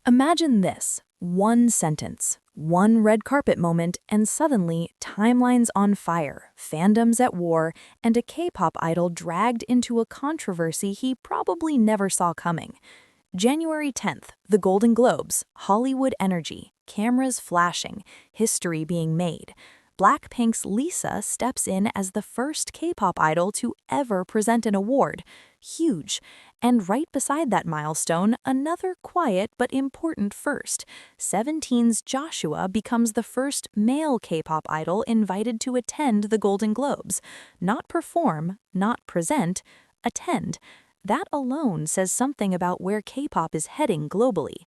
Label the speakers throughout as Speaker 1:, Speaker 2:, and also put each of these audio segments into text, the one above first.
Speaker 1: Imagine this: one sentence, one red carpet moment, and suddenly timelines on fire, fandoms at war, and a K-pop idol dragged into a controversy he probably never saw coming. January 10th, the Golden Globes, Hollywood energy, cameras flashing, history being made. Blackpink's Lisa steps in as the first K-pop idol to ever present an award. Huge. And right beside that milestone, another quiet but important first. 17's Joshua becomes the first male K-pop idol invited to attend the Golden Globes. Not perform, not present, attend. That alone says something about where K-pop is heading globally.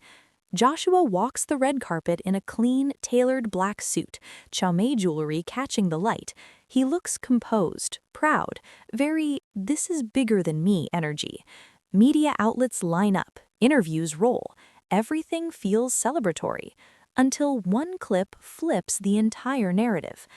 Speaker 1: Joshua walks the red carpet in a clean, tailored black suit, chaume jewelry catching the light. He looks composed, proud, very "this is bigger than me" energy. Media outlets line up, interviews roll. Everything feels celebratory, until one clip flips the entire narrative.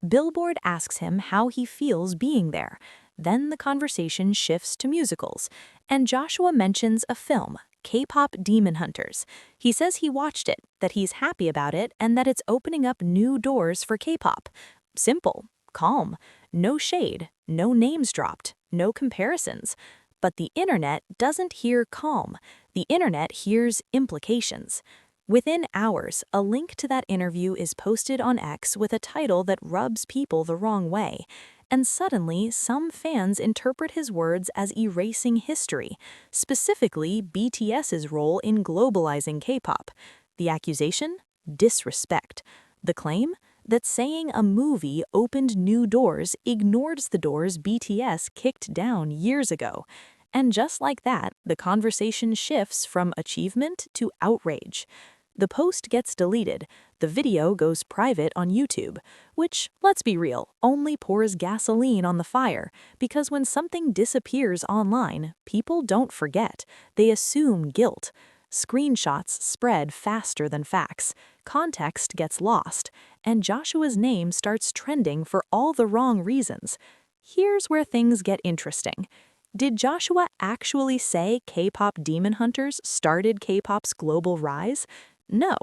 Speaker 1: Billboard asks him how he feels being there. Then the conversation shifts to musicals, and Joshua mentions a film, K-pop Demon Hunters. He says he watched it, that he's happy about it, and that it's opening up new doors for K-pop. Simple, calm, no shade, no names dropped, no comparisons. But the internet doesn't hear calm. The internet hears implications. Within hours, a link to that interview is posted on X with a title that rubs people the wrong way. And suddenly, some fans interpret his words as erasing history, specifically BTS's role in globalizing K-pop. The accusation? Disrespect. The claim? That saying a movie opened new doors ignores the doors BTS kicked down years ago. And just like that, the conversation shifts from achievement to outrage. The post gets deleted, the video goes private on YouTube, which, let's be real, only pours gasoline on the fire, because when something disappears online, people don't forget, they assume guilt. Screenshots spread faster than facts, context gets lost, and Joshua's name starts trending for all the wrong reasons. Here's where things get interesting. Did Joshua actually say K-pop Demon Hunters started K-pop's global rise? No.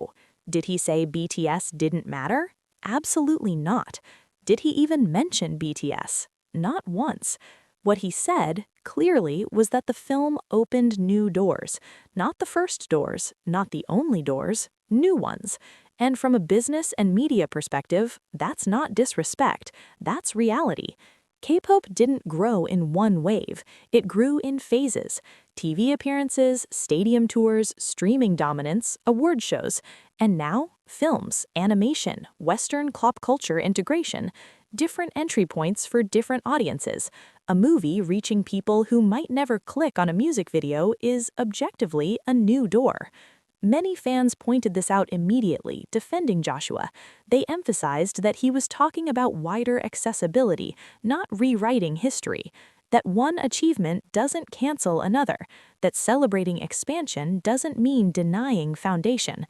Speaker 1: Did he say BTS didn't matter? Absolutely not. Did he even mention BTS? Not once. What he said, clearly, was that the film opened new doors. Not the first doors, not the only doors, new ones. And from a business and media perspective, that's not disrespect, that's reality. K-pop didn't grow in one wave, it grew in phases. TV appearances, stadium tours, streaming dominance, award shows, and now films, animation, Western pop culture integration, different entry points for different audiences. A movie reaching people who might never click on a music video is objectively a new door. Many fans pointed this out immediately, defending Joshua. They emphasized that he was talking about wider accessibility, not rewriting history. That one achievement doesn't cancel another. That celebrating expansion doesn't mean denying foundation.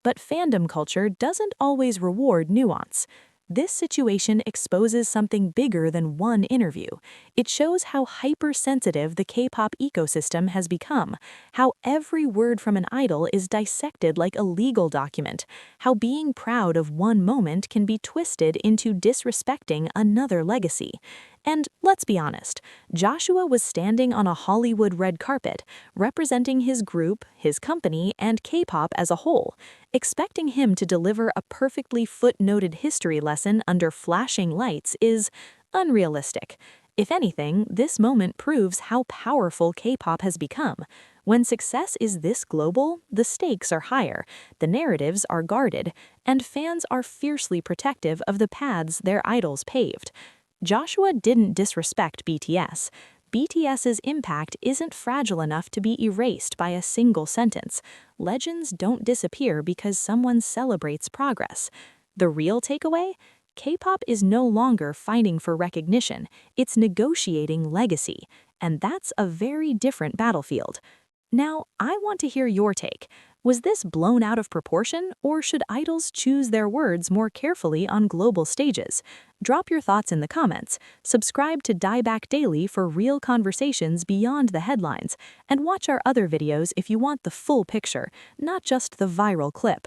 Speaker 1: But fandom culture doesn't always reward nuance. This situation exposes something bigger than one interview. It shows how hypersensitive the K-pop ecosystem has become, how every word from an idol is dissected like a legal document, how being proud of one moment can be twisted into disrespecting another legacy. And let's be honest, Joshua was standing on a Hollywood red carpet, representing his group, his company, and K-pop as a whole. Expecting him to deliver a perfectly footnoted history lesson under flashing lights is unrealistic. If anything, this moment proves how powerful K-pop has become. When success is this global, the stakes are higher, the narratives are guarded, and fans are fiercely protective of the paths their idols paved. Joshua didn't disrespect BTS. BTS's impact isn't fragile enough to be erased by a single sentence. Legends don't disappear because someone celebrates progress. The real takeaway? K-pop is no longer fighting for recognition, it's negotiating legacy. And that's a very different battlefield. Now, I want to hear your take. Was this blown out of proportion, or should idols choose their words more carefully on global stages? Drop your thoughts in the comments, subscribe to Daebak Daily for real conversations beyond the headlines, and watch our other videos if you want the full picture, not just the viral clip.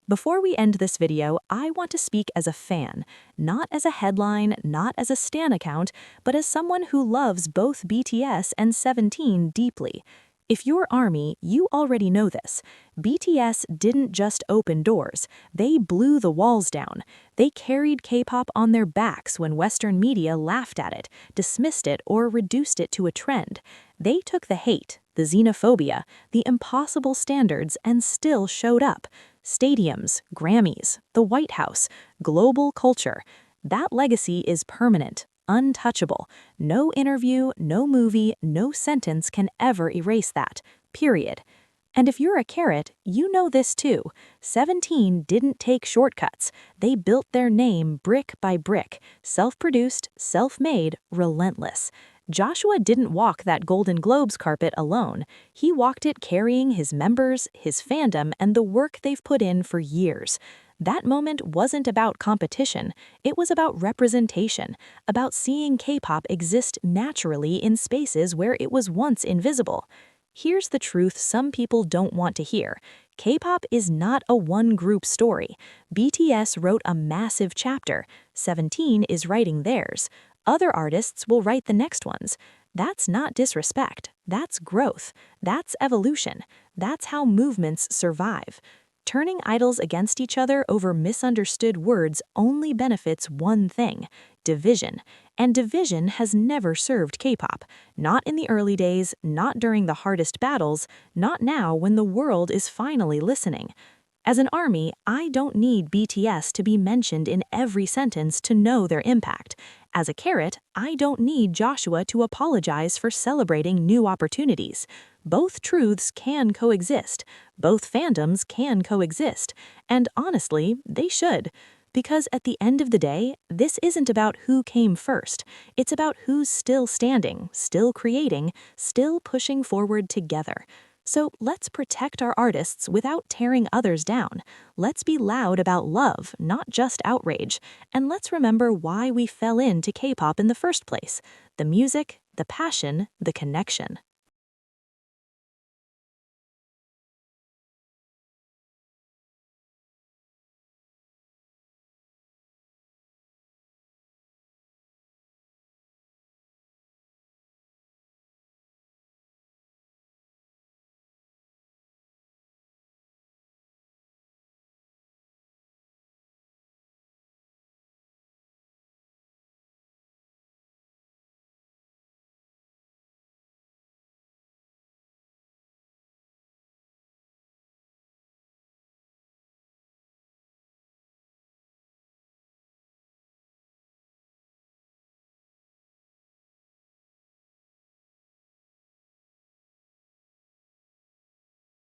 Speaker 1: Before we end this video, I want to speak as a fan, not as a headline, not as a stan account, but as someone who loves both BTS and 17 deeply. If you're ARMY, you already know this. BTS didn't just open doors, they blew the walls down. They carried K-pop on their backs when Western media laughed at it, dismissed it, or reduced it to a trend. They took the hate, the xenophobia, the impossible standards, and still showed up. Stadiums, Grammys, the White House, global culture. That legacy is permanent, untouchable. No interview, no movie, no sentence can ever erase that, period. And if you're a carrot, you know this too. 17 didn't take shortcuts. They built their name brick by brick, self-produced, self-made, relentless. Joshua didn't walk that Golden Globes carpet alone. He walked it carrying his members, his fandom, and the work they've put in for years. That moment wasn't about competition, it was about representation, about seeing K-pop exist naturally in spaces where it was once invisible. Here's the truth some people don't want to hear. K-pop is not a one-group story. BTS wrote a massive chapter. 17 is writing theirs. Other artists will write the next ones. That's not disrespect. That's growth. That's evolution. That's how movements survive. Turning idols against each other over misunderstood words only benefits one thing: division. And division has never served K-pop. Not in the early days, not during the hardest battles, not now when the world is finally listening. As an ARMY, I don't need BTS to be mentioned in every sentence to know their impact. As a carrot, I don't need Joshua to apologize for celebrating new opportunities. Both truths can coexist. Both fandoms can coexist. And honestly, they should. Because at the end of the day, this isn't about who came first. It's about who's still standing, still creating, still pushing forward together. So let's protect our artists without tearing others down. Let's be loud about love, not just outrage. And let's remember why we fell into K-pop in the first place: the music, the passion, the connection.